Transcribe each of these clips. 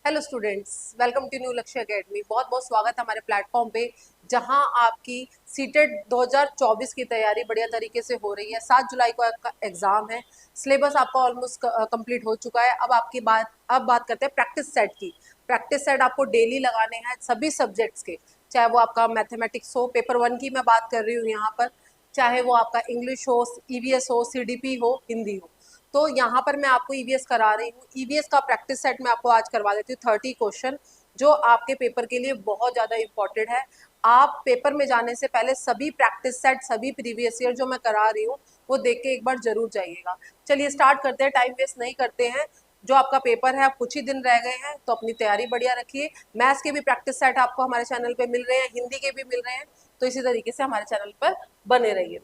Hello students, welcome to new Lakshya academy. बहुत बहुत स्वागत है हमारे प्लेटफॉर्म पे, जहां आपकी सीटेट 2024 की तैयारी बढ़िया तरीके से हो रही है। 7 जुलाई को आपका एग्जाम है। सिलेबस आपका ऑलमोस्ट कंप्लीट हो चुका है। अब बात करते हैं प्रैक्टिस सेट की। प्रैक्टिस सेट आपको डेली लगाने हैं सभी सब्जेक्ट्स के, चाहे वो आपका मैथमेटिक्स हो, पेपर 1 की मैं बात कर रही हूँ यहाँ पर, चाहे वो आपका इंग्लिश हो, ईवीएस हो, सीडीपी हो, हिंदी हो। तो यहाँ पर मैं आपको ईवीएस करा रही हूँ। ईवीएस का प्रैक्टिस सेट मैं आपको आज करवा देती हूँ, 30 क्वेश्चन, जो आपके पेपर के लिए बहुत ज़्यादा इंपॉर्टेंट है। आप पेपर में जाने से पहले सभी प्रैक्टिस सेट, सभी प्रीवियस ईयर जो मैं करा रही हूँ, वो देख के एक बार जरूर जाइएगा। चलिए स्टार्ट करते हैं, टाइम वेस्ट नहीं करते हैं। जो आपका पेपर है, अब कुछ ही दिन रह गए हैं, तो अपनी तैयारी बढ़िया रखिए। मैथ्स के भी प्रैक्टिस सेट आपको हमारे चैनल पे मिल रहे हैं, हिंदी के भी मिल रहे हैं, तो इसी तरीके से हमारे चैनल पर बने रहिए।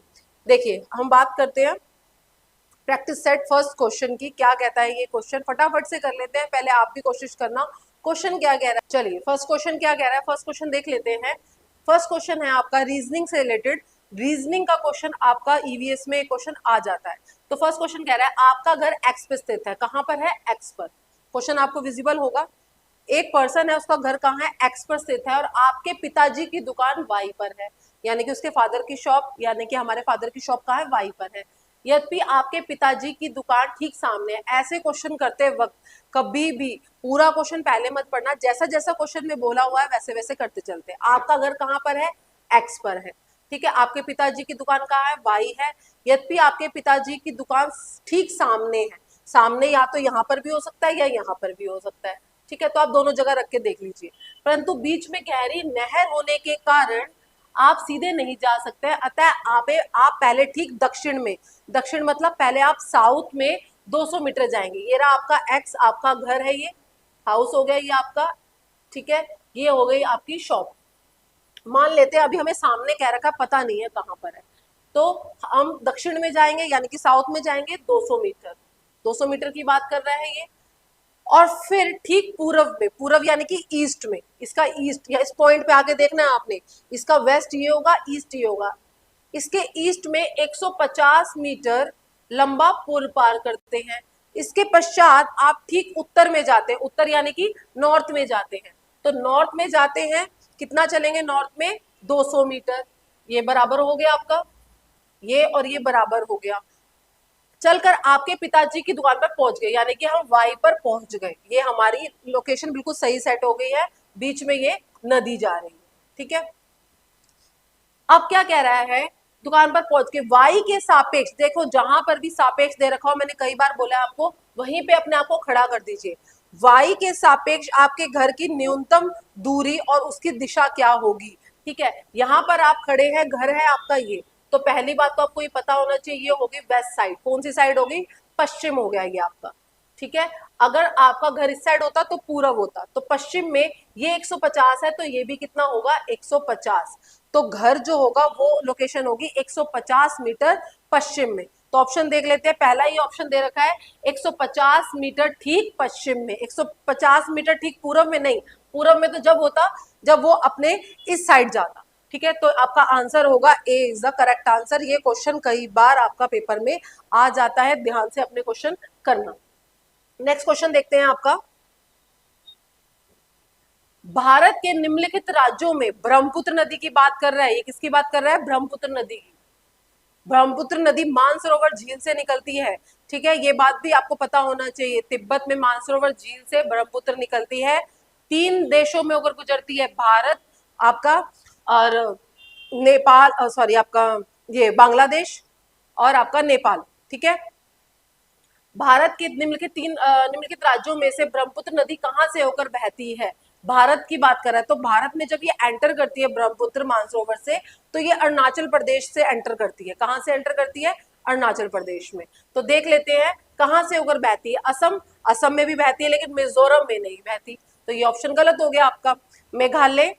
देखिए, हम बात करते हैं प्रैक्टिस सेट फर्स्ट क्वेश्चन की। क्या कहता है ये क्वेश्चन, फटाफट से कर लेते हैं। पहले आप भी कोशिश करना क्वेश्चन क्या कह रहा है। चलिए, फर्स्ट क्वेश्चन क्या कह रहा है, फर्स्ट क्वेश्चन देख लेते हैं। फर्स्ट क्वेश्चन है आपका रीजनिंग से रिलेटेड। रीजनिंग का क्वेश्चन आपका ईवीएस में क्वेश्चन आ जाता है। तो फर्स्ट क्वेश्चन कह रहा है आपका घर एक्स पे स्थित है। कहां पर है? एक्स पर। क्वेश्चन आपको विजिबल होगा। एक पर्सन है, उसका घर कहाँ है? एक्स पर स्थित है, और आपके पिताजी की दुकान वाई पर है। यानी कि उसके फादर की शॉप, यानी कि हमारे फादर की शॉप कहाँ है? वाई पर है। यद्यपि आपके पिताजी की दुकान ठीक सामने है। ऐसे क्वेश्चन करते वक्त कभी भी पूरा क्वेश्चन पहले मत पढ़ना, जैसा जैसा क्वेश्चन में बोला हुआ है वैसे वैसे करते चलते। आपका घर कहाँ पर है? एक्स पर है। ठीक है, आपके पिताजी की दुकान कहाँ है? वाई है। यद्यपि आपके पिताजी की दुकान ठीक सामने है। सामने या तो यहाँ पर भी हो सकता है या यहाँ पर भी हो सकता है। ठीक है, तो आप दोनों जगह रख के देख लीजिए। परंतु बीच में गहरी नहर होने के कारण आप सीधे नहीं जा सकते, अतः आप पहले ठीक दक्षिण में, दक्षिण मतलब पहले आप साउथ में 200 मीटर जाएंगे। ये रहा आपका एक्स, आपका घर है, ये हाउस हो गया ये आपका। ठीक है, ये हो गई आपकी शॉप। मान लेते हैं अभी हमें सामने कह रखा, पता नहीं है कहाँ पर है, तो हम दक्षिण में जाएंगे, यानी कि साउथ में जाएंगे 200 मीटर। 200 मीटर की बात कर रहा है ये। और फिर ठीक पूर्व में, पूर्व यानी कि ईस्ट में, इसका ईस्ट, या इस पॉइंट पे आके देखना है आपने, इसका वेस्ट ये होगा, ईस्ट ये होगा। इसके ईस्ट में 150 मीटर लंबा पुल पार करते हैं। इसके पश्चात आप ठीक उत्तर में जाते हैं, उत्तर यानी कि नॉर्थ में जाते हैं। तो नॉर्थ में जाते हैं, कितना चलेंगे नॉर्थ में? 200 मीटर। ये बराबर हो गया आपका, ये और ये बराबर हो गया। चलकर आपके पिताजी की दुकान पर पहुंच गए, यानी कि हम वाई पर पहुंच गए। ये हमारी लोकेशन बिल्कुल सही सेट हो गई है। बीच में ये नदी जा रही है। ठीक है, अब क्या कह रहा है, दुकान पर पहुंच के वाई के सापेक्ष, देखो जहां पर भी सापेक्ष दे रखा हो, मैंने कई बार बोला है आपको, वहीं पे अपने आप को खड़ा कर दीजिए। वाई के सापेक्ष आपके घर की न्यूनतम दूरी और उसकी दिशा क्या होगी। ठीक है, यहाँ पर आप खड़े हैं, घर है आपका ये, तो पहली बात तो आपको ये पता होना चाहिए, ये होगी वेस्ट साइड। कौन सी साइड होगी? पश्चिम हो गया ये आपका। ठीक है, अगर आपका घर इस साइड होता तो पूरब होता, तो पश्चिम में ये 150 है, तो ये भी कितना होगा? 150। तो घर जो होगा वो लोकेशन होगी 150 मीटर पश्चिम में। तो ऑप्शन देख लेते हैं, पहला ही ऑप्शन दे रखा है 150 मीटर ठीक पश्चिम में। 150 मीटर ठीक पूरब में नहीं, पूरब में तो जब होता जब वो अपने इस साइड जाता। ठीक है, तो आपका आंसर होगा ए इज द करेक्ट आंसर। ये क्वेश्चन कई बार आपका पेपर में आ जाता है, ध्यान से अपने क्वेश्चन करना। नेक्स्ट क्वेश्चन देखते हैं आपका। भारत के निम्नलिखित राज्यों में ब्रह्मपुत्र नदी की बात कर रहा है। ये किसकी बात कर रहा है? ब्रह्मपुत्र नदी की। ब्रह्मपुत्र नदी मानसरोवर झील से निकलती है। ठीक है, ये बात भी आपको पता होना चाहिए। तिब्बत में मानसरोवर झील से ब्रह्मपुत्र निकलती है। 3 देशों में होकर गुजरती है, भारत आपका, और नेपाल, सॉरी आपका ये बांग्लादेश, और आपका नेपाल। ठीक है, भारत के निम्नलिखित राज्यों में से ब्रह्मपुत्र नदी कहाँ से होकर बहती है? भारत की बात कर रहा है, तो भारत में जब ये एंटर करती है ब्रह्मपुत्र मानसरोवर से, तो ये अरुणाचल प्रदेश से एंटर करती है। कहाँ से एंटर करती है? अरुणाचल प्रदेश में। तो देख लेते हैं कहाँ से होकर बहती है। असम, असम में भी बहती है, लेकिन मिजोरम में नहीं बहती, तो ये ऑप्शन गलत हो गया आपका। मेघालय,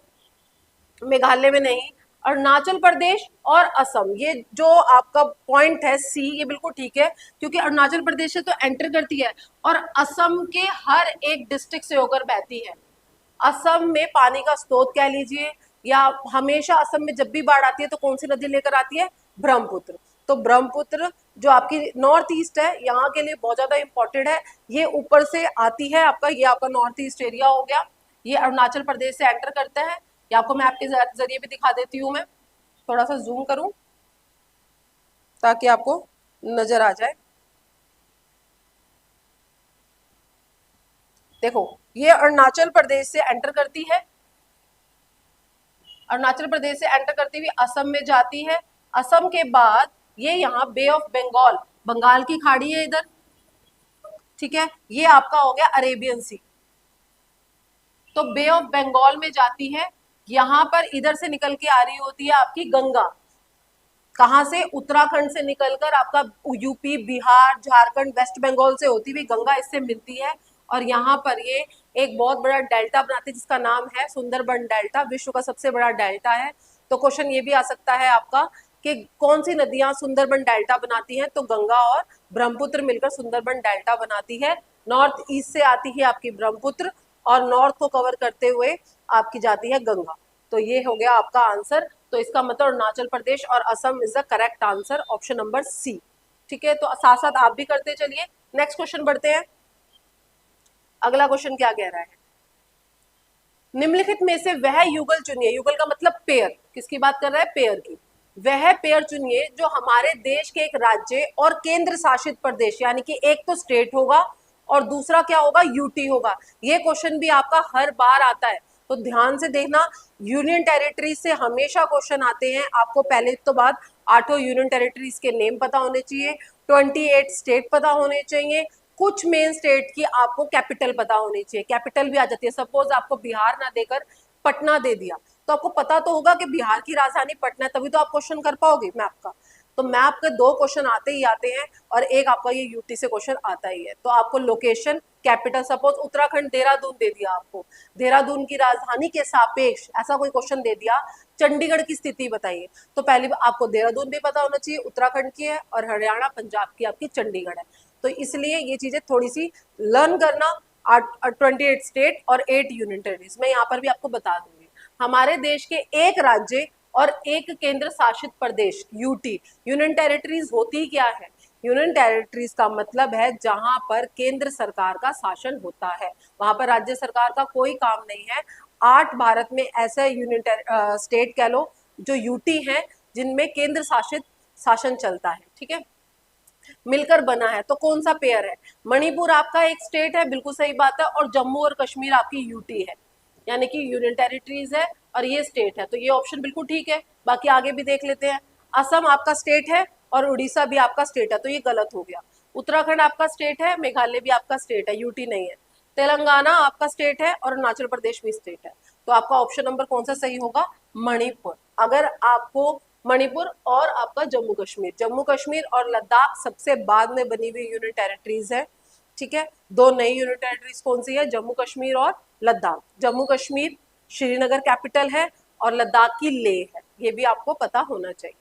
मेघालय में नहीं। अरुणाचल प्रदेश और असम, ये जो आपका पॉइंट है सी, ये बिल्कुल ठीक है, क्योंकि अरुणाचल प्रदेश से तो एंटर करती है, और असम के हर एक डिस्ट्रिक्ट से होकर बहती है। असम में पानी का स्रोत कह लीजिए, या हमेशा असम में जब भी बाढ़ आती है तो कौन सी नदी लेकर आती है? ब्रह्मपुत्र। तो ब्रह्मपुत्र जो आपकी नॉर्थ ईस्ट है यहाँ के लिए बहुत ज्यादा इंपॉर्टेंट है। ये ऊपर से आती है आपका, ये आपका नॉर्थ ईस्ट एरिया हो गया, ये अरुणाचल प्रदेश से एंटर करता है। ये आपको मैप के जरिए भी दिखा देती हूँ मैं, थोड़ा सा जूम करूं ताकि आपको नजर आ जाए। देखो ये अरुणाचल प्रदेश से एंटर करती है, अरुणाचल प्रदेश से एंटर करती हुई असम में जाती है। असम के बाद ये यहाँ बे ऑफ बंगाल, बंगाल की खाड़ी है इधर, ठीक है, ये आपका हो गया अरेबियन सी। तो बे ऑफ बंगाल में जाती है, यहां पर इधर से निकल के आ रही होती है आपकी गंगा, कहां से, उत्तराखंड से निकलकर आपका यूपी, बिहार, झारखंड, वेस्ट बंगाल से होती हुई गंगा इससे मिलती है। और यहाँ पर ये एक बहुत बड़ा डेल्टा बनाती है जिसका नाम है सुंदरबन डेल्टा, विश्व का सबसे बड़ा डेल्टा है। तो क्वेश्चन ये भी आ सकता है आपका कि कौन सी नदियां सुंदरबन डेल्टा बनाती हैं, तो गंगा और ब्रह्मपुत्र मिलकर सुंदरबन डेल्टा बनाती है। नॉर्थ ईस्ट से आती है आपकी ब्रह्मपुत्र और नॉर्थ को कवर करते हुए आपकी जाती है गंगा। तो ये हो गया आपका आंसर। तो इसका मतलब अरुणाचल प्रदेश और Assam is the correct answer, option number C. ठीक है, तो साथ साथ आप भी करते चलिए। नेक्स्ट क्वेश्चन बढ़ते हैं। अगला क्वेश्चन क्या कह रहा है, निम्नलिखित में से वह युगल चुनिए, युगल का मतलब पेयर, किसकी बात कर रहा है, पेयर की, वह पेयर चुनिए जो हमारे देश के एक राज्य और केंद्र शासित प्रदेश, यानी कि एक तो स्टेट होगा और दूसरा क्या होगा, यूटी होगा। ये क्वेश्चन भी आपका हर बार आता है, तो ध्यान से देखना। यूनियन टेरिटरीज से हमेशा क्वेश्चन आते हैं। आपको पहले तो बात 8 यूनियन टेरिटरीज के नेम पता होने चाहिए, 28 स्टेट पता होने चाहिए, कुछ मेन स्टेट की आपको कैपिटल पता होनी चाहिए, कैपिटल भी आ जाती है। सपोज आपको बिहार ना देकर पटना दे दिया तो आपको पता तो होगा कि बिहार की राजधानी पटना है, तभी तो आप क्वेश्चन कर पाओगे मैप का। तो मैप के 2 क्वेश्चन आते ही आते हैं और एक आपका ये यूटी से क्वेश्चन आता ही है। तो आपको location, capital, suppose Uttarakhand Dehradun दे दिया आपको, देहरादून की राजधानी के सापेक्ष ऐसा कोई क्वेश्चन दे दिया, चंडीगढ़ की स्थिति बताइए, तो पहले आपको देहरादून भी पता होना चाहिए, उत्तराखंड की है, और हरियाणा पंजाब की आपकी चंडीगढ़ है। तो इसलिए ये चीजें थोड़ी सी लर्न करना। 28 स्टेट और 8 यूनियन टेरिटरीज, मैं यहाँ पर भी आपको बता दूंगी। हमारे देश के एक राज्य और एक केंद्र शासित प्रदेश, यूटी, यूनियन टेरिटरीज होती क्या है, यूनियन टेरिटरीज का मतलब है जहां पर केंद्र सरकार का शासन होता है, वहां पर राज्य सरकार का कोई काम नहीं है। 8 भारत में ऐसे यूनियन स्टेट कह लो जो यूटी हैं, जिनमें केंद्र शासित शासन चलता है, ठीक है, मिलकर बना है। तो कौन सा पेयर है, मणिपुर आपका एक स्टेट है, बिल्कुल सही बात है, और जम्मू और कश्मीर आपकी यूटी है, यानी कि यूनियन टेरिटरीज है और ये स्टेट है। तो ये ऑप्शन बिल्कुल ठीक है। बाकी आगे भी देख लेते हैं। असम आपका स्टेट है और उड़ीसा भी आपका स्टेट है, तो ये गलत हो गया। उत्तराखंड आपका स्टेट है, मेघालय भी आपका स्टेट है, यूटी नहीं है। तेलंगाना आपका स्टेट है और अरुणाचल प्रदेश भी स्टेट है। तो आपका ऑप्शन नंबर कौन सा सही होगा, मणिपुर। अगर आपको मणिपुर और आपका जम्मू कश्मीर, जम्मू कश्मीर और लद्दाख सबसे बाद में बनी हुई यूनियन टेरिटरीज है, ठीक है। 2 नई यूनियन टेरिटरीज कौन सी है, जम्मू कश्मीर और लद्दाख। जम्मू कश्मीर श्रीनगर कैपिटल है और लद्दाख की लेह है, ये भी आपको पता होना चाहिए।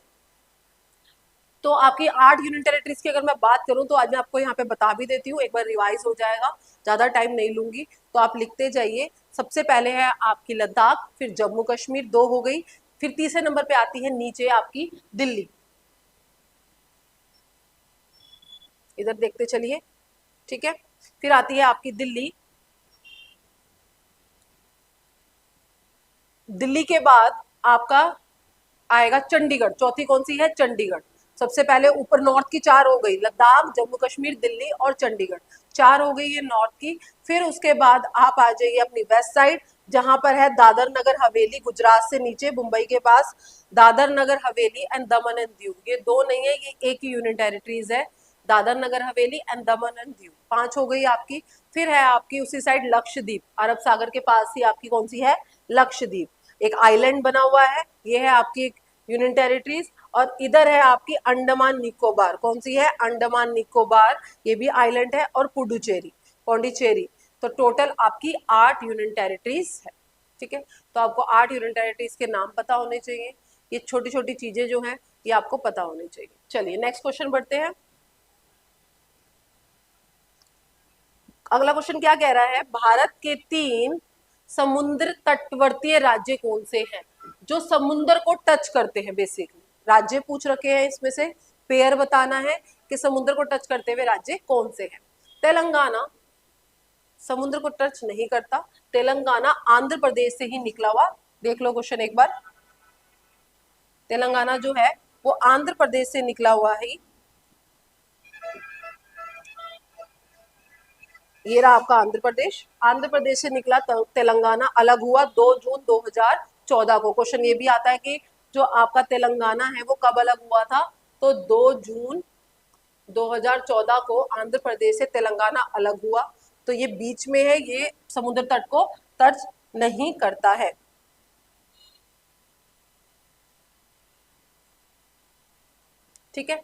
तो आपकी 8 यूनियन टेरिटरीज की अगर मैं बात करूं तो आज मैं आपको यहाँ पे बता भी देती हूँ, एक बार रिवाइज हो जाएगा, ज्यादा टाइम नहीं लूंगी, तो आप लिखते जाइए। सबसे पहले है आपकी लद्दाख, फिर जम्मू कश्मीर, 2 हो गई, फिर तीसरे नंबर पे आती है नीचे आपकी दिल्ली, इधर देखते चलिए, ठीक है, फिर आती है आपकी दिल्ली। दिल्ली के बाद आपका आएगा चंडीगढ़, चौथी कौन सी है, चंडीगढ़। सबसे पहले ऊपर नॉर्थ की 4 हो गई, लद्दाख, जम्मू कश्मीर, दिल्ली और चंडीगढ़, 4 हो गई है नॉर्थ की। फिर उसके बाद आप आ जाइए अपनी वेस्ट साइड, जहां पर है दादर नगर हवेली, गुजरात से नीचे मुंबई के पास, Dadar Nagar Haveli and Daman and Diu, ये 2 नहीं है, ये एक ही यूनियन टेरिटरीज है, Dadar Nagar Haveli and Daman and Diu, 5 हो गई आपकी। फिर है आपकी उसी साइड लक्षद्वीप, अरब सागर के पास ही आपकी कौन सी है, लक्षद्वीप, एक आइलैंड बना हुआ है, ये है आपकी यूनियन टेरिटरीज। और इधर है आपकी अंडमान निकोबार, कौन सी है, अंडमान निकोबार, ये भी आइलैंड है, और पुडुचेरी, पौंडीचेरी। तो टोटल आपकी 8 यूनियन टेरिटरीज है, ठीक है। तो आपको 8 यूनियन टेरिटरीज के नाम पता होने चाहिए, ये छोटी छोटी चीजें जो हैं ये आपको पता होनी चाहिए। चलिए नेक्स्ट क्वेश्चन बढ़ते हैं। अगला क्वेश्चन क्या कह रहा है, भारत के 3 समुद्र तटवर्तीय राज्य कौन से हैं, जो समुद्र को टच करते हैं, बेसिकली राज्य पूछ रखे हैं, इसमें से पेयर बताना है। कि समुद्र को टच करते हुए राज्य कौन से हैं? तेलंगाना समुद्र को टच नहीं करता, तेलंगाना आंध्र प्रदेश से ही निकला हुआ, देख लो क्वेश्चन एक बार, तेलंगाना जो है वो आंध्र प्रदेश से निकला हुआ है। ये रहा आपका आंध्र प्रदेश से निकला तेलंगाना अलग हुआ 2 जून 2014 को। क्वेश्चन ये भी आता है कि जो आपका तेलंगाना है वो कब अलग हुआ था, तो 2 जून 2014 को आंध्र प्रदेश से तेलंगाना अलग हुआ। तो ये बीच में है, ये समुद्र तट को टच नहीं करता है। ठीक है,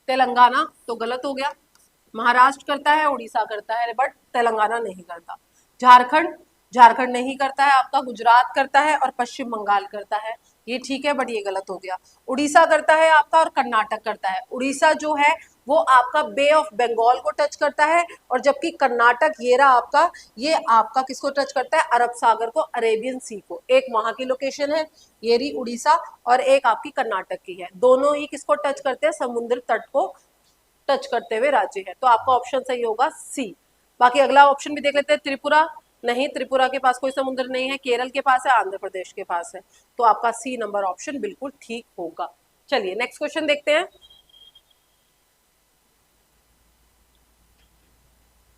तेलंगाना तो गलत हो गया, महाराष्ट्र करता है, उड़ीसा करता है, बट तेलंगाना नहीं करता। झारखंड नहीं करता है आपका, गुजरात करता है और पश्चिम बंगाल करता है, ये ठीक है, बट ये गलत हो गया। उड़ीसा करता है आपका और कर्नाटक करता है। उड़ीसा जो है वो आपका बे ऑफ बंगाल को टच करता है, और जबकि कर्नाटक ये रहा आपका, ये आपका किसको टच करता है, अरब सागर को, अरेबियन सी को। एक वहां की लोकेशन है ये रही उड़ीसा, और एक आपकी कर्नाटक की है, दोनों ही किसको टच करते हैं, समुद्र तट को टच करते हुए राज्य है। तो आपका ऑप्शन सही होगा सी। बाकी अगला ऑप्शन भी देख लेते हैं, त्रिपुरा नहीं, त्रिपुरा के पास कोई समुद्र नहीं है, केरल के पास है, आंध्र प्रदेश के पास है, तो आपका सी नंबर ऑप्शन बिल्कुल ठीक होगा। चलिए नेक्स्ट क्वेश्चन देखते हैं।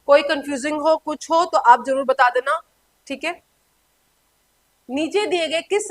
कोई कंफ्यूजिंग हो, कुछ हो तो आप जरूर बता देना, ठीक है। नीचे दिए गए किस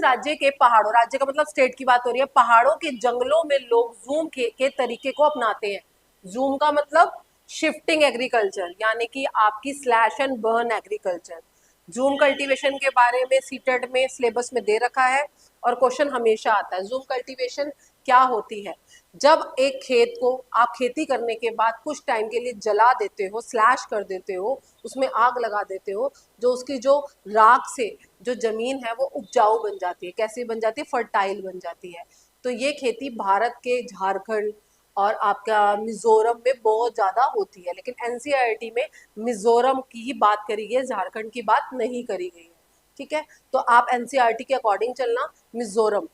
राज्य के पहाड़ों, राज्य का मतलब स्टेट की बात हो रही है, पहाड़ों के जंगलों में लोग जूम के तरीके को अपनाते हैं। जूम का मतलब शिफ्टिंग एग्रीकल्चर, यानी कि आपकी slash and burn agriculture. Zoom cultivation के बारे में सीटेट में सिलेबस में दे रखा है, और क्वेश्चन हमेशा आता है। जूम कल्टीवेशन क्या होती है, जब एक खेत को आप खेती करने के बाद कुछ टाइम के लिए जला देते हो, स्लैश कर देते हो, उसमें आग लगा देते हो, जो उसकी जो राख से जो जमीन है वो उपजाऊ बन जाती है। कैसी बन जाती है, फर्टाइल बन जाती है। तो ये खेती भारत के झारखंड और आपका मिजोरम में बहुत ज्यादा होती है, लेकिन एनसीईआरटी में मिजोरम की ही बात करी गई है, झारखंड की बात नहीं करी गई है। ठीक है, तो आप एनसीईआरटी के अकॉर्डिंग चलना। मिजोरम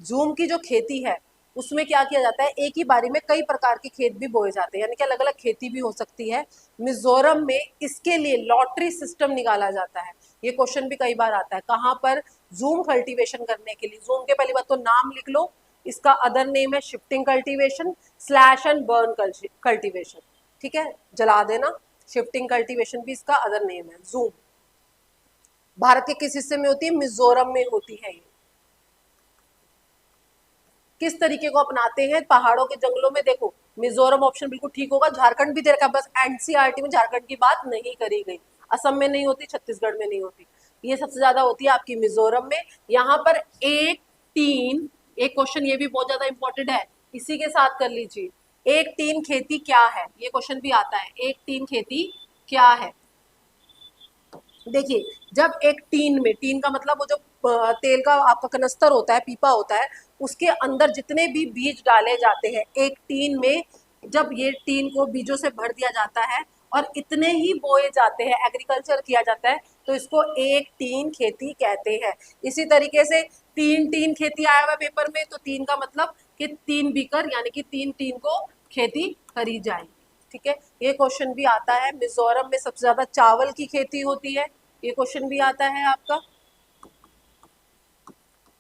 जूम की जो खेती है उसमें क्या किया जाता है, एक ही बारी में कई प्रकार के खेत भी बोए जाते हैं, यानी कि अलग अलग खेती भी हो सकती है। मिजोरम में इसके लिए लॉटरी सिस्टम निकाला जाता है। ये क्वेश्चन भी कई बार आता है, कहाँ पर, जूम कल्टीवेशन करने के लिए। जूम के पहली बात तो नाम लिख लो, इसका अदर नेम है shifting cultivation, slash and burn cultivation. ठीक है, जला देना, शिफ्टिंग कल्टीवेशन भी इसका अदर नेम है। जूम भारत के किस हिस्से में होती है, मिजोरम में होती है। ये किस तरीके को अपनाते हैं, पहाड़ों के जंगलों में। देखो मिजोरम ऑप्शन बिल्कुल ठीक होगा, झारखंड भी दे रखा, बस एनसीईआरटी में झारखंड की बात नहीं करी गई। असम में नहीं होती, छत्तीसगढ़ में नहीं होती, ये सबसे ज्यादा होती है आपकी मिजोरम में। यहाँ पर एक क्वेश्चन ये भी बहुत ज्यादा इंपॉर्टेंट है, इसी के साथ कर लीजिए। एक टीन खेती क्या है, ये क्वेश्चन भी आता है, एक टीन खेती क्या है। देखिए जब एक टीन का मतलब वो जो तेल का आपका कनस्तर होता है, पीपा होता है, उसके अंदर जितने भी बीज डाले जाते हैं एक टीन में, जब ये टीन को बीजों से भर दिया जाता है और इतने ही बोए जाते हैं, एग्रीकल्चर किया जाता है, तो इसको एक टीन खेती कहते हैं। इसी तरीके से तीन टीन खेती आया हुआ पेपर में, तो तीन का मतलब कि 3 बीकर, यानी कि 3 टीन को खेती करी जाएगी। ठीक है, ये क्वेश्चन भी आता है। मिजोरम में सबसे ज्यादा चावल की खेती होती है, ये क्वेश्चन भी आता है आपका,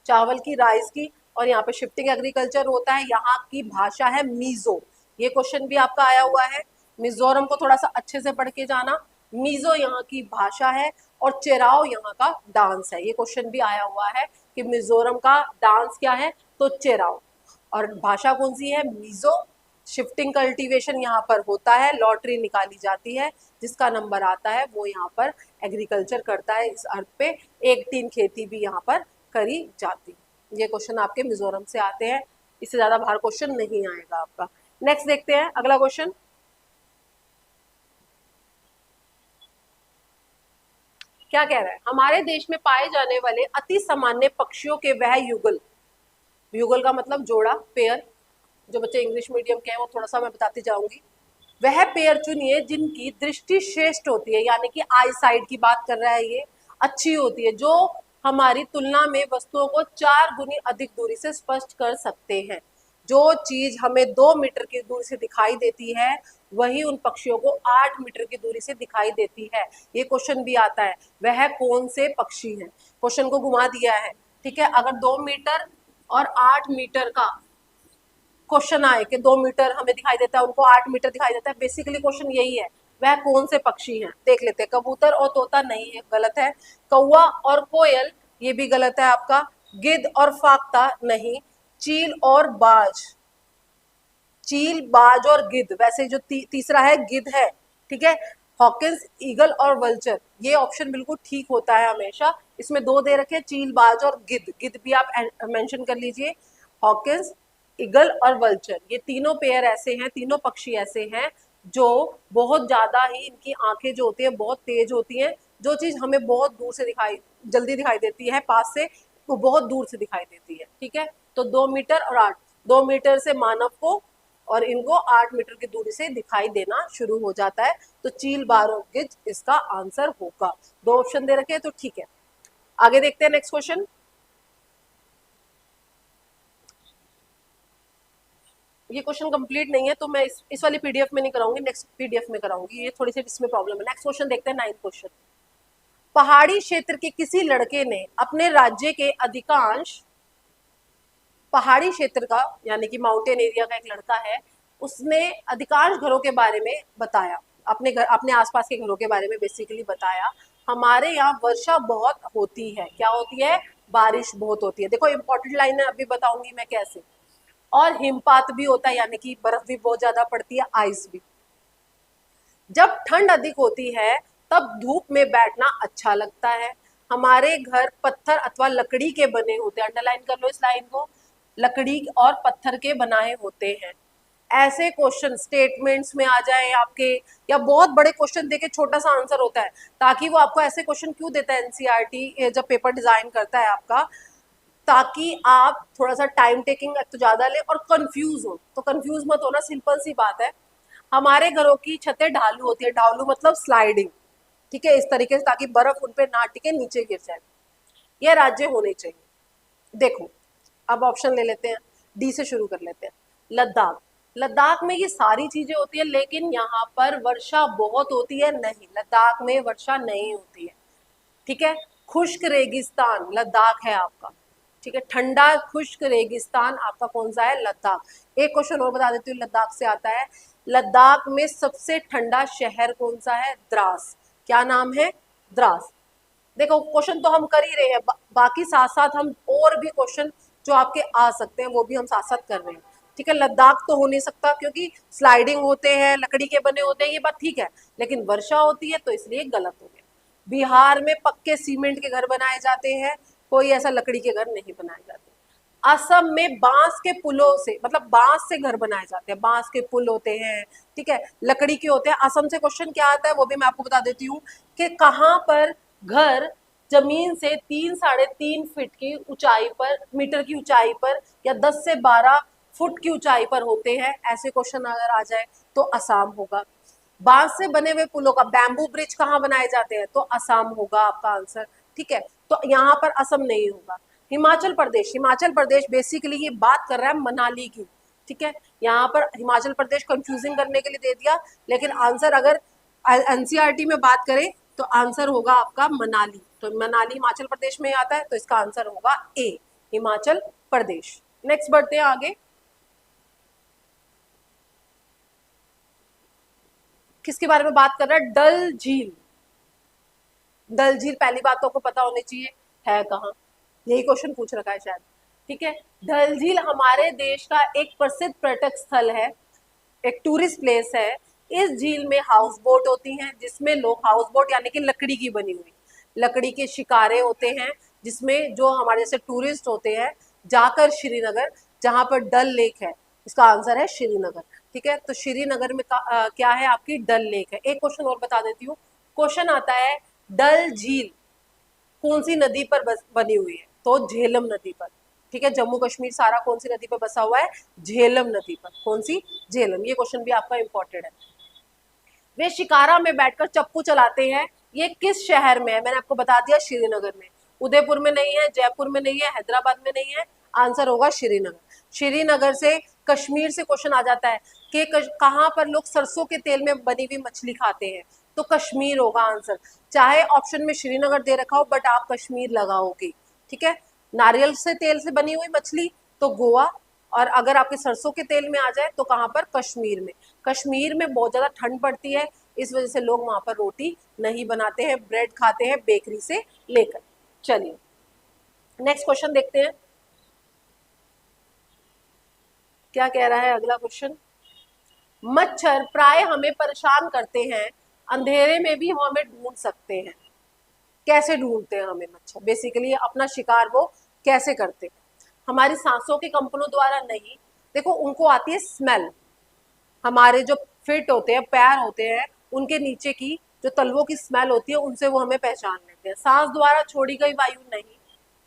चावल की, राइस की, और यहाँ पे शिफ्टिंग एग्रीकल्चर होता है। यहाँ की भाषा है मीजो, ये क्वेश्चन भी आपका आया हुआ है। मिजोरम को थोड़ा सा अच्छे से पढ़ के जाना, मीजो यहाँ की भाषा है और चेराओ यहाँ का डांस है। ये क्वेश्चन भी आया हुआ है कि मिजोरम का डांस क्या है, तो चेराओ, और भाषा कौन सी है, मीजो। शिफ्टिंग कल्टीवेशन यहाँ पर होता है, लॉटरी निकाली जाती है, जिसका नंबर आता है वो यहाँ पर एग्रीकल्चर करता है। इस अर्थ पे एक टीन खेती भी यहाँ पर करी जाती। ये क्वेश्चन आपके मिजोरम से आते हैं, इससे ज्यादा बाहर क्वेश्चन नहीं आएगा आपका। नेक्स्ट देखते हैं अगला क्वेश्चन। क्या कह रहा है, हमारे देश में पाए जाने वाले अति सामान्य पक्षियों के वह युगल, युगल का मतलब जोड़ा, पेयर, जो बच्चे इंग्लिश मीडियम के हैं वो थोड़ा सा मैं बताती जाऊंगी। वह पेयर चुनिए जिनकी दृष्टि श्रेष्ठ होती है, यानी कि आई साइड की बात कर रहा है, ये अच्छी होती है, जो हमारी तुलना में वस्तुओं को 4 गुनी अधिक दूरी से स्पष्ट कर सकते हैं। जो चीज हमें 2 मीटर की दूरी से दिखाई देती है वही उन पक्षियों को 8 मीटर की दूरी से दिखाई देती है। ये क्वेश्चन भी आता है, वह कौन से पक्षी हैं। क्वेश्चन को घुमा दिया है, ठीक है। अगर 2 मीटर और 8 मीटर का क्वेश्चन आए कि 2 मीटर हमें दिखाई देता है, उनको 8 मीटर दिखाई देता है, बेसिकली क्वेश्चन यही है, वह कौन से पक्षी हैं। देख लेते हैं। कबूतर और तोता नहीं है, गलत है। कौवा और कोयल, ये भी गलत है आपका। गिद्ध और फाख्ता नहीं। चील और बाज, चील, बाज और गिद्ध, वैसे जो तीसरा है गिद्ध है, ठीक है। हॉकिंस, ईगल और वल्चर, ये ऑप्शन बिल्कुल ठीक होता है हमेशा। इसमें 2 दे रखे, चील, बाज और गिद्ध, गिद्ध भी आप मेंशन कर लीजिए। हॉकिंस, ईगल और वल्चर, ये तीनों पेयर ऐसे हैं, तीनों पक्षी ऐसे हैं जो बहुत ज्यादा ही, इनकी आंखें जो होती है बहुत तेज होती हैं। जो चीज हमें बहुत दूर से जल्दी दिखाई देती है पास से, वो बहुत दूर से दिखाई देती है, ठीक है। तो 2 मीटर और 8, 2 मीटर से मानव को और इनको 8 मीटर की दूरी से दिखाई देना शुरू हो जाता है। तो चील, बाज और गिद्ध इसका आंसर होगा। 2 ऑप्शन दे रखे हैं, तो ठीक है। आगे देखते हैं नेक्स्ट क्वेश्चन। ये क्वेश्चन कंप्लीट नहीं है तो मैं इस वाली पीडीएफ में नहीं कराऊंगी, नेक्स्ट पीडीएफ में कराऊंगी। ये थोड़ी सी इसमें प्रॉब्लम है। नेक्स्ट क्वेश्चन देखते हैं, 9th क्वेश्चन। पहाड़ी क्षेत्र के किसी लड़के ने अपने राज्य के अधिकांश, पहाड़ी क्षेत्र का यानी कि माउंटेन एरिया का एक लड़का है, उसने अधिकांश घरों के बारे में बताया, अपने घर, अपने आसपास के घरों के बारे में बेसिकली बताया। हमारे यहाँ वर्षा बहुत होती है। क्या होती है? बारिश बहुत होती है। देखो इंपॉर्टेंट लाइन है, अभी बताऊंगी मैं कैसे। और हिमपात भी होता है, यानी कि बर्फ भी बहुत ज्यादा पड़ती है, आइस भी। जब ठंड अधिक होती है तब धूप में बैठना अच्छा लगता है। हमारे घर पत्थर अथवा लकड़ी के बने होते हैं। अंडरलाइन कर लो इस लाइन को, लकड़ी और पत्थर के बनाए होते हैं। ऐसे क्वेश्चन स्टेटमेंट्स में आ जाए आपके, या बहुत बड़े क्वेश्चन देके छोटा सा आंसर होता है, ताकि वो आपको ऐसे क्वेश्चन क्यों देता है एनसीईआरटी जब पेपर डिजाइन करता है आपका, ताकि आप थोड़ा सा टाइम टेकिंग तो ज्यादा ले और कंफ्यूज हो। तो कंफ्यूज मत होना, सिंपल सी बात है। हमारे घरों की छतें ढालू होती है, ढालू मतलब स्लाइडिंग, ठीक है, इस तरीके से, ताकि बर्फ उन पे ना टिके, नीचे गिर जाए। यह राज्य होने चाहिए। देखो अब ऑप्शन ले लेते हैं, डी से शुरू कर लेते हैं। लद्दाख, लद्दाख में ये सारी चीजें होती है, लेकिन यहाँ पर वर्षा बहुत होती है, नहीं, लद्दाख में वर्षा नहीं होती है, ठीक है। खुश्क रेगिस्तान लद्दाख है आपका, ठीक है। ठंडा खुश्क रेगिस्तान आपका कौन सा है? लद्दाख। एक क्वेश्चन और बता देती हूँ, लद्दाख से आता है। लद्दाख में सबसे ठंडा शहर कौन सा है? द्रास। क्या नाम है? द्रास। देखो क्वेश्चन तो हम कर ही रहे हैं, बाकी साथ साथ हम और भी क्वेश्चन जो आपके आ सकते हैं वो भी हम साथ साथ कर रहे हैं, ठीक है। लद्दाख तो हो नहीं सकता क्योंकि स्लाइडिंग होते हैं, लकड़ी के बने होते हैं, ये बात ठीक है, लेकिन वर्षा होती है तो इसलिए गलत हो गया। बिहार में पक्के सीमेंट के घर बनाए जाते हैं, कोई ऐसा लकड़ी के घर नहीं बनाए जाते। असम में बांस के पुलों से, मतलब बांस से घर बनाए जाते हैं, बांस के पुल होते हैं, ठीक है, लकड़ी के होते हैं। असम से क्वेश्चन क्या आता है वो भी मैं आपको बता देती हूँ कि कहाँ पर घर जमीन से 3-3.5 फीट की ऊंचाई पर, मीटर की ऊंचाई पर, या 10 से 12 फुट की ऊंचाई पर होते हैं। ऐसे क्वेश्चन अगर आ जाए तो असम होगा। बांस से बने हुए पुलों का, बैम्बू ब्रिज कहाँ बनाए जाते हैं? तो असम होगा आपका आंसर, ठीक है। तो यहाँ पर असम नहीं होगा। हिमाचल प्रदेश, हिमाचल प्रदेश बेसिकली ये बात कर रहा है मनाली की, ठीक है। यहाँ पर हिमाचल प्रदेश कंफ्यूजिंग करने के लिए दे दिया, लेकिन आंसर अगर एनसीईआरटी में बात करें तो आंसर होगा आपका मनाली। तो मनाली हिमाचल प्रदेश में आता है, तो इसका आंसर होगा ए, हिमाचल प्रदेश। नेक्स्ट बढ़ते हैं आगे। किसके बारे में बात कर रहा है? डल झील। डल झील पहली बात तो आपको पता होनी चाहिए है कहाँ, यही क्वेश्चन पूछ रखा है शायद, ठीक है। डल झील हमारे देश का एक प्रसिद्ध पर्यटक स्थल है, एक टूरिस्ट प्लेस है। इस झील में हाउस बोट होती हैं, जिसमें लोग, हाउस बोट यानी कि लकड़ी की बनी हुई, लकड़ी के शिकारे होते हैं, जिसमें जो हमारे जैसे टूरिस्ट होते हैं जाकर श्रीनगर, जहां पर डल लेक है, इसका आंसर है श्रीनगर, ठीक है। तो श्रीनगर में क्या है? आपकी डल लेक है। एक क्वेश्चन और बता देती हूँ, क्वेश्चन आता है डल झील कौन सी नदी पर बनी हुई है? तो झेलम नदी पर, ठीक है। जम्मू कश्मीर सारा कौन सी नदी पर बसा हुआ है? झेलम नदी पर। कौन सी? झेलम। ये क्वेश्चन भी आपका इंपॉर्टेंट है। वे शिकारा में बैठकर चप्पू चलाते हैं, ये किस शहर में है? मैंने आपको बता दिया श्रीनगर में। उदयपुर में नहीं है, जयपुर में नहीं है, हैदराबाद में नहीं है, आंसर होगा श्रीनगर। श्रीनगर से कश्मीर से क्वेश्चन आ जाता है कि कहाँ पर लोग सरसों के तेल में बनी हुई मछली खाते हैं, तो कश्मीर होगा आंसर। चाहे ऑप्शन में श्रीनगर दे रखा हो बट आप कश्मीर लगाओगे, ठीक है। नारियल से तेल से बनी हुई मछली तो गोवा, और अगर आपके सरसों के तेल में आ जाए तो कहाँ पर, कश्मीर में। कश्मीर में बहुत ज्यादा ठंड पड़ती है, इस वजह से लोग वहां पर रोटी नहीं बनाते हैं, ब्रेड खाते हैं बेकरी से लेकर। चलिए नेक्स्ट क्वेश्चन देखते हैं क्या कह रहा है अगला क्वेश्चन। मच्छर प्राय हमें परेशान करते हैं, अंधेरे में भी वो हमें ढूंढ सकते हैं। कैसे ढूंढते हैं हमें मच्छर, बेसिकली अपना शिकार वो कैसे करते हैं? हमारी सांसों के कंपनों द्वारा नहीं, देखो उनको आती है स्मेल, हमारे जो फिट होते हैं, पैर होते हैं, उनके नीचे की जो तलवों की स्मेल होती है उनसे वो हमें पहचान लेते हैं। सांस द्वारा छोड़ी गई वायु नहीं,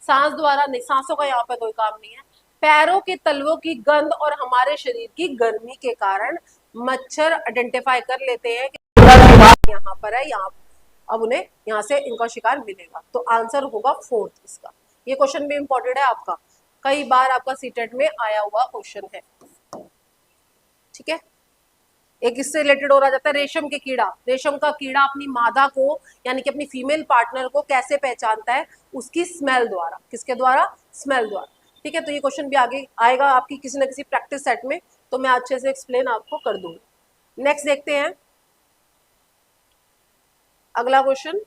सांस द्वारा नहीं, सांसों का यहाँ पे कोई काम नहीं है। पैरों के तलवों की गंध और हमारे शरीर की गर्मी के कारण मच्छर आइडेंटिफाई कर लेते हैं कि यहाँ पर है, यहाँ अब उन्हें यहाँ से इनका शिकार मिलेगा। तो आंसर होगा फोर्थ इसका। ये क्वेश्चन भी इंपॉर्टेंट है आपका, कई बार आपका सीटेट में आया हुआ क्वेश्चन है, ठीक है। एक इससे रिलेटेड और आ जाता है रेशम के कीड़ा। रेशम का कीड़ा अपनी मादा को यानी कि अपनी फीमेल पार्टनर को कैसे पहचानता है? उसकी स्मेल द्वारा। किसके द्वारा? स्मेल द्वारा, ठीक है। तो ये क्वेश्चन भी आगे आएगा आपकी किसी न किसी प्रैक्टिस सेट में, तो मैं अच्छे से एक्सप्लेन आपको कर दूंगी। नेक्स्ट देखते हैं अगला क्वेश्चन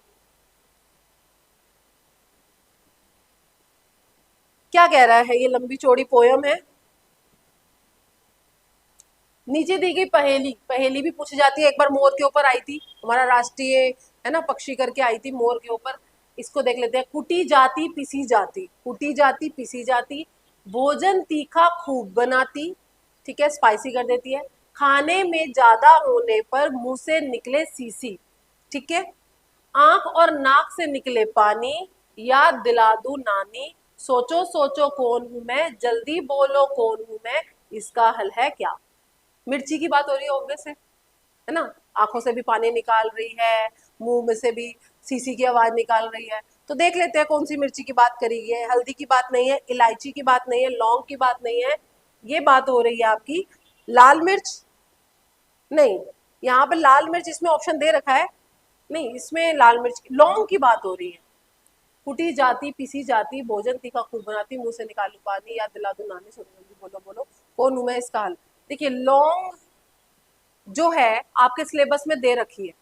क्या कह रहा है। ये लंबी चौड़ी पोयम है। नीचे दी गई पहेली, पहेली भी पूछी जाती है। एक बार मोर के ऊपर आई थी, हमारा राष्ट्रीय है ना पक्षी करके आई थी मोर के ऊपर। इसको देख लेते हैं। कुटी जाती पिसी जाती, कुटी जाती पिसी जाती, भोजन तीखा खूब बनाती, ठीक है, स्पाइसी कर देती है। खाने में ज्यादा होने पर मुंह से निकले सीसी, ठीक है। आंख और नाक से निकले पानी, याद दिला दूं नानी, सोचो सोचो कौन हूं मैं, जल्दी बोलो कौन हूं मैं, इसका हल है क्या? मिर्ची की बात हो रही है ऑब्वियस है ना। आंखों से भी पानी निकाल रही है, मुंह में से भी सीसी की आवाज निकाल रही है। तो देख लेते हैं कौन सी मिर्ची की बात करी है। हल्दी की बात नहीं है, इलायची की बात नहीं है, लौंग की बात नहीं है, ये बात हो रही है आपकी लाल मिर्च। नहीं, यहाँ पे लाल मिर्च इसमें ऑप्शन दे रखा है, नहीं इसमें लाल मिर्च, लौंग की बात हो रही है। कुटी जाती पिसी जाती, भोजन तीखा खूब बनाती, मुंह से निकालू पानी, याद दिला दो नानी, सोचो जल्दी बोलो बोलो कौन हूं मैं, इसका हल। देखिए लौंग जो है आपके सिलेबस में दे रखी है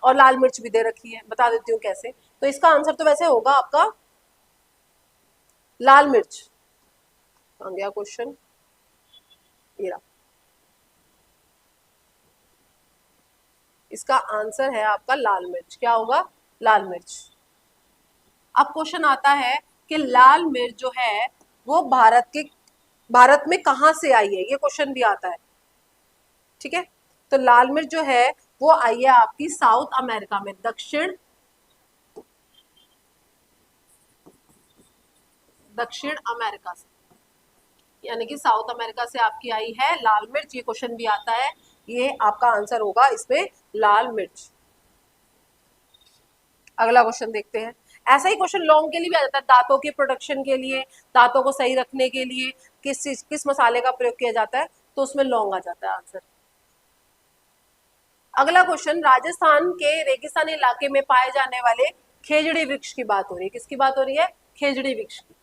और लाल मिर्च भी दे रखी है, बता देती हूँ कैसे। तो इसका आंसर तो वैसे होगा आपका लाल मिर्च। आ गया क्वेश्चन, ये रहा, इसका आंसर है आपका लाल मिर्च। क्या होगा? लाल मिर्च। अब क्वेश्चन आता है कि लाल मिर्च जो है वो भारत में कहां से आई है, ये क्वेश्चन भी आता है, ठीक है। तो लाल मिर्च जो है वो आई है आपकी साउथ अमेरिका में, दक्षिण अमेरिका से, यानी कि साउथ अमेरिका से आपकी आई है लाल मिर्च। ये क्वेश्चन भी आता है, ये आपका आंसर होगा इसमें लाल मिर्च। अगला क्वेश्चन देखते हैं। ऐसा ही क्वेश्चन लौंग के लिए भी आ जाता है, दांतों के प्रोटेक्शन के लिए, दांतों को सही रखने के लिए किस मसाले का प्रयोग किया जाता है, तो उसमें लौंग आ जाता है आंसर। अगला क्वेश्चन, राजस्थान के रेगिस्तानी इलाके में पाए जाने वाले खेजड़ी वृक्ष की बात हो रही है। किसकी बात हो रही है? खेजड़ी वृक्ष की।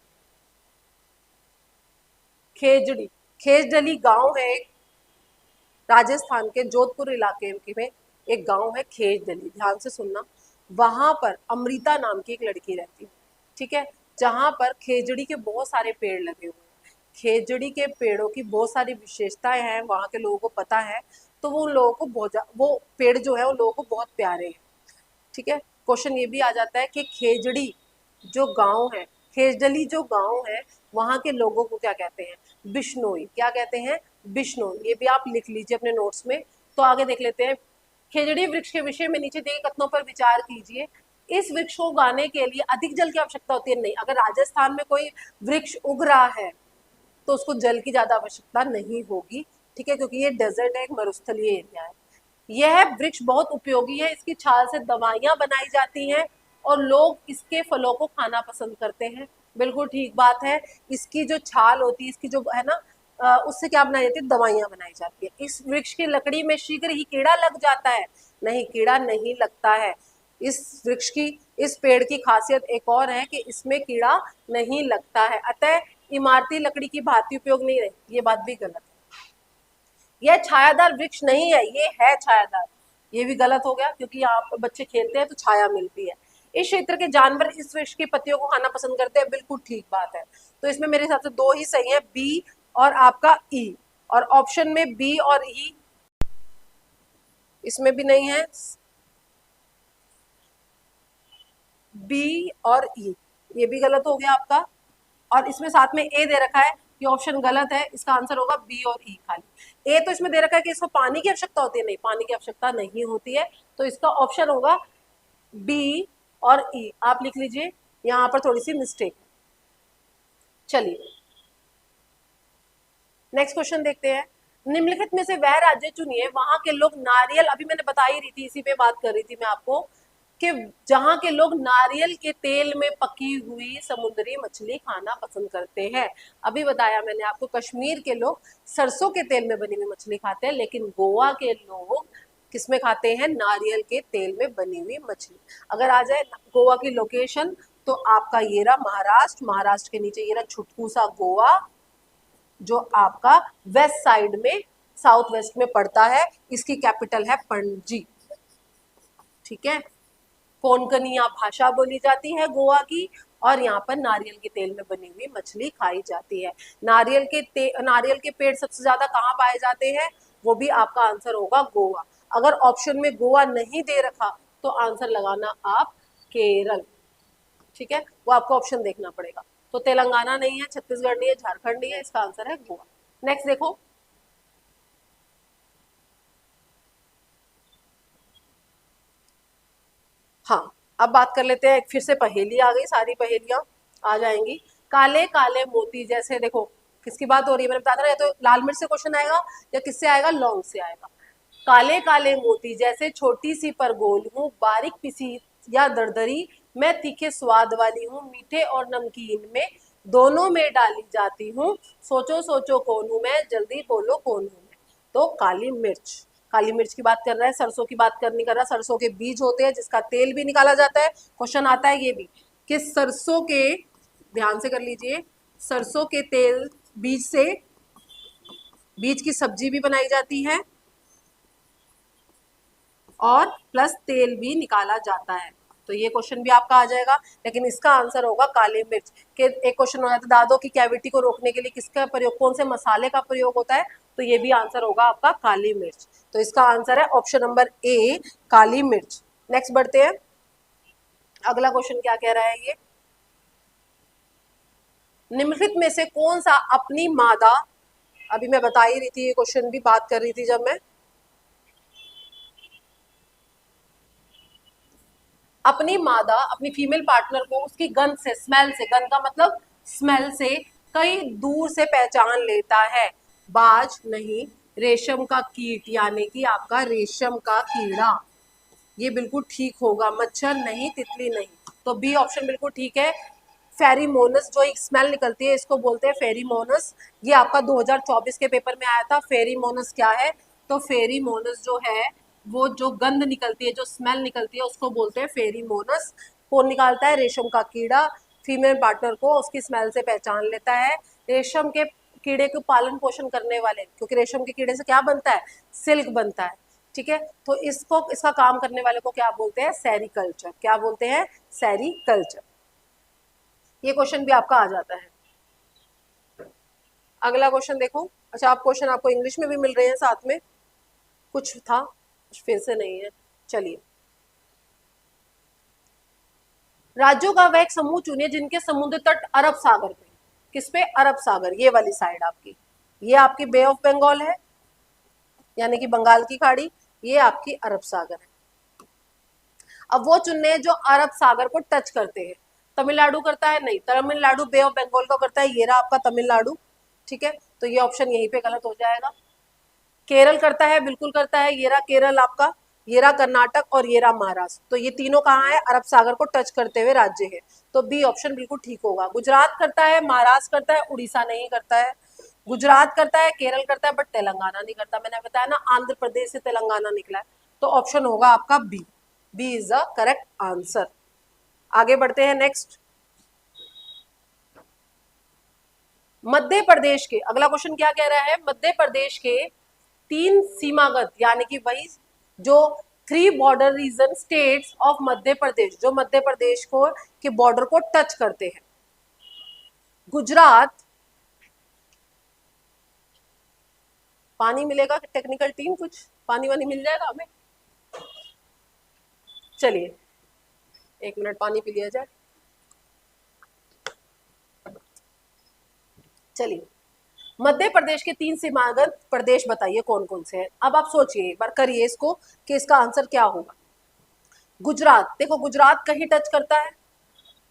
खेजड़ी, खेजडली गांव है राजस्थान के जोधपुर इलाके में, एक गांव है खेजडली, ध्यान से सुनना। वहां पर अमृता नाम की एक लड़की रहती है, ठीक है, जहां पर खेजड़ी के बहुत सारे पेड़ लगे हुए हैं। खेजड़ी के पेड़ों की बहुत सारी विशेषताएं हैं, वहां के लोगों को पता है, तो वो उन लोगों को वो पेड़ जो है उन लोगों को बहुत प्यारे हैं, ठीक है। क्वेश्चन ये भी आ जाता है कि खेजड़ी जो गांव है, खेजडली जो गांव है, वहां के लोगों को क्या कहते हैं? बिश्नोई। क्या कहते हैं? बिश्नोई। ये भी आप लिख लीजिए अपने नोट्स में। तो आगे देख लेते हैं। खेजड़ी वृक्ष के विषय में नीचे दिए कथनों पर विचार कीजिए। इस वृक्ष को उगाने के लिए अधिक जल की आवश्यकता होती है? नहीं, अगर राजस्थान में कोई वृक्ष उग रहा है तो उसको जल की ज्यादा आवश्यकता नहीं होगी, ठीक है, क्योंकि ये डेजर्ट है, एक मरुस्थलीय एरिया है। यह वृक्ष बहुत उपयोगी है, इसकी छाल से दवाइयां बनाई जाती हैं और लोग इसके फलों को खाना पसंद करते हैं। बिल्कुल ठीक बात है। इसकी जो छाल होती है, इसकी जो है ना, उससे क्या बनाई जाती है, दवाइयां बनाई जाती है। इस वृक्ष की लकड़ी में शीघ्र ही कीड़ा लग जाता है? नहीं, कीड़ा नहीं लगता है। इस वृक्ष की, इस पेड़ की खासियत एक और है कि इसमें कीड़ा नहीं लगता है, अतः इमारती लकड़ी की भांति उपयोग नहीं है। ये बात भी गलत है। यह छायादार वृक्ष नहीं है, ये है छायादार। ये भी गलत हो गया, क्योंकि यहाँ पर बच्चे खेलते हैं तो छाया मिलती है। इस क्षेत्र के जानवर इस वृक्ष की पत्तियों को खाना पसंद करते हैं? बिल्कुल ठीक बात है। तो इसमें मेरे हिसाब से दो ही सही है, बी और आपका ई। और ऑप्शन में बी और ई इसमें भी नहीं है, बी और ई ये भी गलत हो गया आपका। और इसमें साथ में ए दे रखा है, ये ऑप्शन गलत है। इसका आंसर होगा बी और ई खाली। ए तो इसमें दे रखा है कि इसको पानी की आवश्यकता होती है, नहीं, पानी की आवश्यकता नहीं होती है। तो इसका ऑप्शन होगा बी और ई। आप लिख लीजिए, यहाँ पर थोड़ी सी मिस्टेक है। चलिए नेक्स्ट क्वेश्चन देखते हैं। निम्नलिखित में से वह राज्य चुनिए वहां के लोग नारियल, अभी मैंने बता ही रही थी, इसी पे बात कर रही थी मैं आपको, कि जहां के लोग नारियल के तेल में पकी हुई समुद्री मछली खाना पसंद करते हैं। अभी बताया मैंने आपको, कश्मीर के लोग सरसों के तेल में बनी हुई मछली खाते हैं, लेकिन गोवा के लोग किसमें खाते हैं, नारियल के तेल में बनी हुई मछली। अगर आ जाए गोवा की लोकेशन, तो आपका ये रहा महाराष्ट्र, महाराष्ट्र के नीचे ये रहा छुटकू सा गोवा, जो आपका वेस्ट साइड में, साउथ वेस्ट में पड़ता है। इसकी कैपिटल है पणजी। ठीक है, कोंकणिया भाषा बोली जाती है गोवा की, और यहाँ पर नारियल के तेल में बनी हुई मछली खाई जाती है। नारियल के पेड़ सबसे ज्यादा कहाँ पाए जाते हैं, वो भी आपका आंसर होगा गोवा। अगर ऑप्शन में गोवा नहीं दे रखा तो आंसर लगाना आप केरल। ठीक है, वो आपको ऑप्शन देखना पड़ेगा। तो तेलंगाना नहीं है, छत्तीसगढ़ नहीं है, झारखंड नहीं है, इसका आंसर है गोवा। नेक्स्ट देखो, हाँ अब बात कर लेते हैं। फिर से पहेली आ गई, सारी पहेलियां आ जाएंगी। काले काले मोती जैसे, देखो किसकी बात हो रही है, मैंने बताया था, या तो लाल मिर्च से क्वेश्चन आएगा या किससे आएगा, लौंग से आएगा। काले काले मोती जैसे छोटी सी पर गोल हूँ, बारीक पिसी या दरदरी, मैं तीखे स्वाद वाली हूँ, मीठे और नमकीन में दोनों में डाली जाती हूँ, सोचो सोचो कौन हूँ मैं, जल्दी बोलो कौन हूँ मैं। तो काली मिर्च, काली मिर्च की बात कर रहा है, सरसों की बात नहीं कर रहा। सरसों के बीज होते हैं जिसका तेल भी निकाला जाता है। क्वेश्चन आता है ये भी कि सरसों के, ध्यान से कर लीजिए, सरसों के तेल बीज से, बीज की सब्जी भी बनाई जाती है और प्लस तेल भी निकाला जाता है। तो ये क्वेश्चन भी आपका आ जाएगा, लेकिन इसका आंसर होगा काली मिर्च। के एक क्वेश्चन हो जाता है, दांतों की कैविटी को रोकने के लिए किसका प्रयोग, कौन से मसाले का प्रयोग होता है, तो ये भी आंसर होगा आपका काली मिर्च। तो इसका आंसर है ऑप्शन नंबर ए, काली मिर्च। नेक्स्ट बढ़ते हैं, अगला क्वेश्चन क्या कह रहा है ये, निम्नलिखित में से कौन सा अपनी मादा, अभी मैं बता ही रही थी, ये क्वेश्चन भी बात कर रही थी जब मैं, अपनी मादा अपनी फीमेल पार्टनर को उसकी गंध से, स्मेल से, गंध का मतलब स्मेल से कई दूर से पहचान लेता है, बाज नहीं, रेशम का कीट, यानी कि आपका रेशम का कीड़ा। ये बिल्कुल ठीक होगा, मच्छर नहीं, तितली नहीं। तो बी ऑप्शन बिल्कुल ठीक है। फेरीमोनस, जो एक स्मेल निकलती है, इसको बोलते हैं फेरीमोनस। ये आपका 2024 के पेपर में आया था। फेरीमोनस क्या है, तो फेरीमोनस जो है वो जो गंध निकलती है, जो स्मेल निकलती है, उसको बोलते हैं फेरीमोनस। कौन निकालता है, रेशम का कीड़ा फीमेल पार्टनर को उसकी स्मेल से पहचान लेता है। रेशम के कीड़े को पालन पोषण करने वाले, क्योंकि रेशम के कीड़े से क्या बनता है, सिल्क बनता है। ठीक है, तो इसको, इसका काम करने वाले को क्या बोलते हैं, सेरीकल्चर। क्या बोलते हैं, सेरीकल्चर। ये क्वेश्चन भी आपका आ जाता है। अगला क्वेश्चन देखो, अच्छा आप क्वेश्चन आपको इंग्लिश में भी मिल रहे हैं साथ में, कुछ था कुछ फिर से नहीं है। चलिए, राज्यों का वह एक समूह चुनिए जिनके समुद्र तट अरब सागर पे, किस पे, अरब सागर, ये वाली साइड आपकी, ये आपकी बे ऑफ बंगाल है, यानी कि बंगाल की खाड़ी, ये आपकी अरब सागर है। अब वो चुनने हैं जो अरब सागर को टच करते हैं। तमिलनाडु करता है, नहीं, तमिलनाडु बे ऑफ बंगाल को करता है, ये रहा आपका तमिलनाडु। ठीक है, तो ये ऑप्शन यहीं पे गलत हो जाएगा। केरल करता है, बिल्कुल करता है, ये रहा केरल आपका। ये रहा कर्नाटक और ये रहा महाराष्ट्र। तो ये तीनों कहाँ है, अरब सागर को टच करते हुए राज्य है। तो बी ऑप्शन बिल्कुल ठीक होगा। गुजरात करता है, महाराष्ट्र करता है, उड़ीसा नहीं करता है। गुजरात करता है, केरल करता है, बट तेलंगाना नहीं करता। मैंने बताया ना, आंध्र प्रदेश से तेलंगाना निकला है। तो ऑप्शन होगा आपका B. B is the correct answer. आगे बढ़ते हैं नेक्स्ट। मध्य प्रदेश के, अगला क्वेश्चन क्या कह रहा है, मध्य प्रदेश के 3 सीमागत यानी कि वही जो 3 border reason states of Madhya Pradesh, जो मध्य प्रदेश को के बॉर्डर को टच करते हैं। गुजरात, पानी मिलेगा टेक्निकल टीम, कुछ पानी वानी मिल जाएगा हमें? चलिए 1 मिनट पानी पी लिया जाए। चलिए, मध्य प्रदेश के 3 सीमांत प्रदेश बताइए कौन कौन से हैं। अब आप सोचिए एक बार, करिए इसको कि इसका आंसर क्या होगा। गुजरात, देखो गुजरात कहीं टच करता है,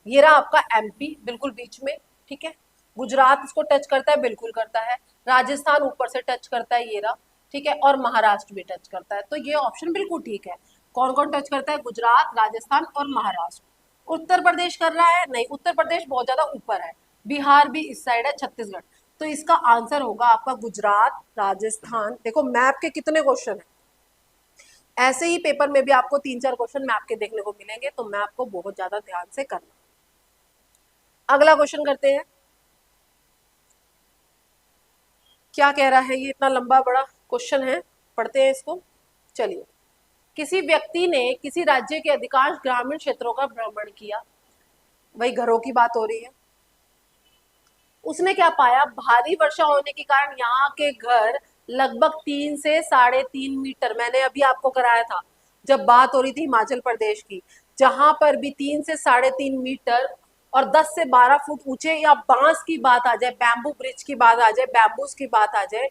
ये रहा आपका एमपी बिल्कुल बीच में, ठीक है। गुजरात इसको टच करता है, बिल्कुल करता है। राजस्थान ऊपर से टच करता है, ये रहा, ठीक है। और महाराष्ट्र भी टच करता है। तो ये ऑप्शन बिल्कुल ठीक है। कौन कौन टच करता है, गुजरात, राजस्थान और महाराष्ट्र। उत्तर प्रदेश कर रहा है नहीं, उत्तर प्रदेश बहुत ज्यादा ऊपर है। बिहार भी इस साइड है, छत्तीसगढ़। तो इसका आंसर होगा आपका गुजरात, राजस्थान। देखो मैप के कितने क्वेश्चन है, ऐसे ही पेपर में भी आपको 3-4 क्वेश्चन मैप के देखने को मिलेंगे। तो मैप को बहुत ज्यादा ध्यान से करना। अगला क्वेश्चन करते हैं। क्या कह रहा है, ये इतना लंबा बड़ा क्वेश्चन है, पढ़ते हैं इसको। चलिए, किसी व्यक्ति ने किसी राज्य के अधिकांश ग्रामीण क्षेत्रों का भ्रमण किया, वही घरों की बात हो रही है। उसने क्या पाया, भारी वर्षा होने के कारण यहाँ के घर लगभग 3 से 3.5 मीटर, मैंने अभी आपको कराया था जब बात हो रही थी हिमाचल प्रदेश की, जहां पर भी 3 से 3.5 मीटर और 10 से 12 फुट ऊंचे, या बांस की बात आ जाए, बैम्बू ब्रिज की बात आ जाए, बैम्बूस की बात आ जाए,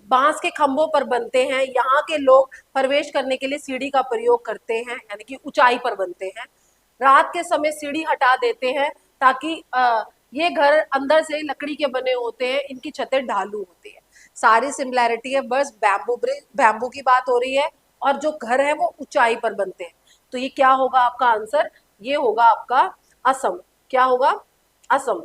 बांस के खंभों पर बनते हैं। यहाँ के लोग प्रवेश करने के लिए सीढ़ी का प्रयोग करते हैं, यानी कि ऊंचाई पर बनते हैं। रात के समय सीढ़ी हटा देते हैं ताकि ये घर अंदर से लकड़ी के बने होते हैं, इनकी छतें ढालू होती है। सारी सिमिलैरिटी है, बस बैम्बू की बात हो रही है, और जो घर है वो ऊंचाई पर बनते हैं। तो ये क्या होगा आपका आंसर, ये होगा आपका असम। क्या होगा, असम।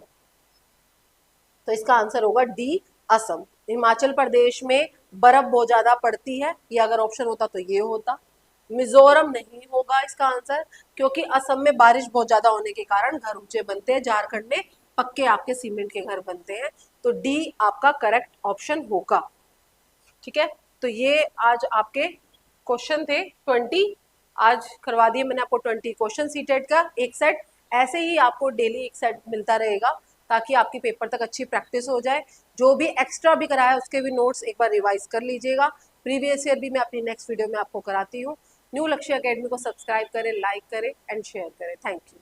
तो इसका आंसर होगा डी, असम। हिमाचल प्रदेश में बर्फ बहुत ज्यादा पड़ती है, ये अगर ऑप्शन होता तो ये होता। मिजोरम नहीं होगा इसका आंसर, क्योंकि असम में बारिश बहुत ज्यादा होने के कारण घर ऊंचे बनते हैं। झारखंड में पक्के आपके सीमेंट के घर बनते हैं। तो डी आपका करेक्ट ऑप्शन होगा, ठीक है। तो ये आज आपके क्वेश्चन थे 20, आज करवा दिए मैंने आपको 20 क्वेश्चन सीटेट का एक सेट। ऐसे ही आपको डेली एक सेट मिलता रहेगा ताकि आपकी पेपर तक अच्छी प्रैक्टिस हो जाए। जो भी एक्स्ट्रा भी कराया उसके भी नोट्स एक बार रिवाइज कर लीजिएगा। प्रीवियस ईयर भी मैं अपनी नेक्स्ट वीडियो में आपको कराती हूँ। न्यू लक्ष्य अकेडमी को सब्सक्राइब करें, लाइक करें एंड शेयर करें। Thank you.